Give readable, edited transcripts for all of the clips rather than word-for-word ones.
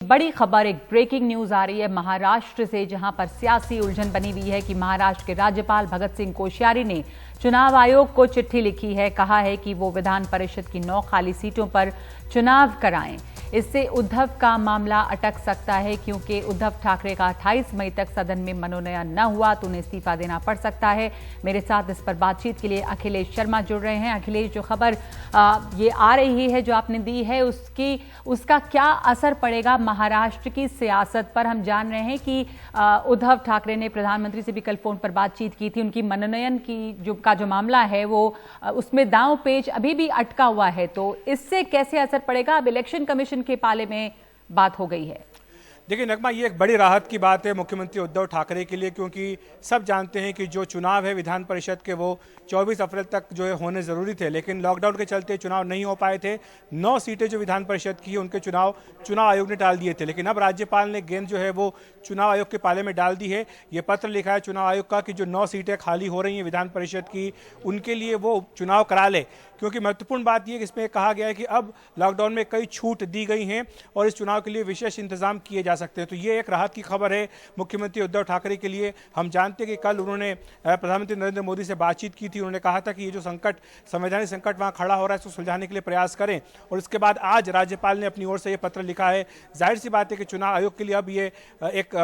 बड़ी खबर, एक ब्रेकिंग न्यूज आ रही है महाराष्ट्र से, जहां पर सियासी उलझन बनी हुई है कि महाराष्ट्र के राज्यपाल भगत सिंह कोश्यारी ने चुनाव आयोग को चिट्ठी लिखी है। कहा है कि वो विधान परिषद की 9 खाली सीटों पर चुनाव कराएं। इससे उद्धव का मामला अटक सकता है, क्योंकि उद्धव ठाकरे का 28 मई तक सदन में मनोनयन न हुआ तो उन्हें इस्तीफा देना पड़ सकता है। मेरे साथ इस पर बातचीत के लिए अखिलेश शर्मा जुड़ रहे हैं। अखिलेश, जो खबर ये आ रही है जो आपने दी है, उसका क्या असर पड़ेगा महाराष्ट्र की सियासत पर? हम जान रहे हैं कि उद्धव ठाकरे ने प्रधानमंत्री से भी कल फोन पर बातचीत की थी। उनकी मनोनयन की जो मामला है वो उसमें दांव पेच अभी भी अटका हुआ है, तो इससे कैसे असर पड़ेगा? अब इलेक्शन कमीशन के पाले में बात हो गई है। देखिए नगमा, ये एक बड़ी राहत की बात है मुख्यमंत्री उद्धव ठाकरे के लिए, क्योंकि सब जानते हैं कि जो चुनाव है विधान परिषद के वो 24 अप्रैल तक जो है होने ज़रूरी थे, लेकिन लॉकडाउन के चलते चुनाव नहीं हो पाए थे। 9 सीटें जो विधान परिषद की है उनके चुनाव आयोग ने टाल दिए थे, लेकिन अब राज्यपाल ने गेंद जो है वो चुनाव आयोग के पाले में डाल दी है। ये पत्र लिखा है चुनाव आयोग का कि जो 9 सीटें खाली हो रही हैं विधान परिषद की, उनके लिए वो चुनाव करा ले। क्योंकि महत्वपूर्ण बात यह कि इसमें कहा गया है कि अब लॉकडाउन में कई छूट दी गई हैं और इस चुनाव के लिए विशेष इंतजाम किए जा सकते हैं। तो ये एक राहत की खबर है मुख्यमंत्री उद्धव ठाकरे के लिए। हम जानते हैं कि कल उन्होंने प्रधानमंत्री नरेंद्र मोदी से बातचीत की थी। उन्होंने कहा था कि ये जो संवैधानिक संकट वहाँ खड़ा हो रहा है उसको सुलझाने के लिए प्रयास करें, और इसके बाद आज राज्यपाल ने अपनी ओर से ये पत्र लिखा है। जाहिर सी बात है कि चुनाव आयोग के लिए अब ये एक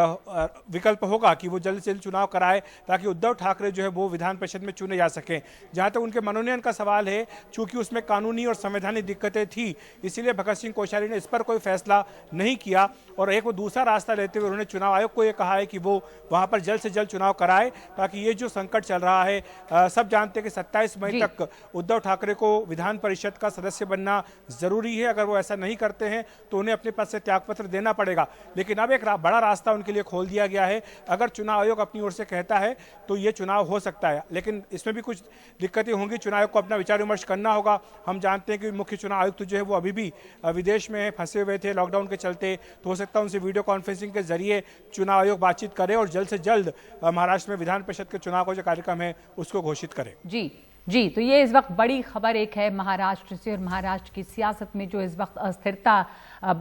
विकल्प होगा कि वो जल्द से जल्द चुनाव कराए, ताकि उद्धव ठाकरे जो है वो विधान परिषद में चुने जा सकें। जहाँ तक उनके मनोनयन का सवाल है, चूंकि उसमें कानूनी और संवैधानिक दिक्कतें थी, इसीलिए भगत सिंह कोश्यारी ने इस पर कोई फैसला नहीं किया, और एक वो दूसरा रास्ता लेते हुए उन्होंने चुनाव आयोग को यह कहा है कि वो वहां पर जल्द से जल्द चुनाव कराए, ताकि ये जो संकट चल रहा है, सब जानते हैं कि 27 मई तक उद्धव ठाकरे को विधान परिषद का सदस्य बनना जरूरी है। अगर वो ऐसा नहीं करते हैं तो उन्हें अपने पद से त्यागपत्र देना पड़ेगा। लेकिन अब एक बड़ा रास्ता उनके लिए खोल दिया गया है। अगर चुनाव आयोग अपनी ओर से कहता है तो ये चुनाव हो सकता है, लेकिन इसमें भी कुछ दिक्कतें होंगी। चुनाव आयोग को अपना विचार विमर्श करना होगा। हम जानते हैं कि मुख्य चुनाव आयुक्त जो है वो अभी भी विदेश में फंसे हुए थे लॉकडाउन के चलते, तो हो सकता है उनसे वीडियो कॉन्फ्रेंसिंग के जरिए चुनाव आयोग बातचीत करे और जल्द से जल्द महाराष्ट्र में विधान परिषद के चुनाव का जो कार्यक्रम है उसको घोषित करे। जी, तो ये इस वक्त बड़ी खबर एक है महाराष्ट्र से, और महाराष्ट्र की सियासत में जो इस वक्त अस्थिरता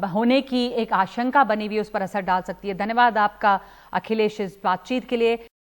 होने की एक आशंका बनी हुई है उस पर असर डाल सकती है। धन्यवाद आपका अखिलेश इस बातचीत के लिए।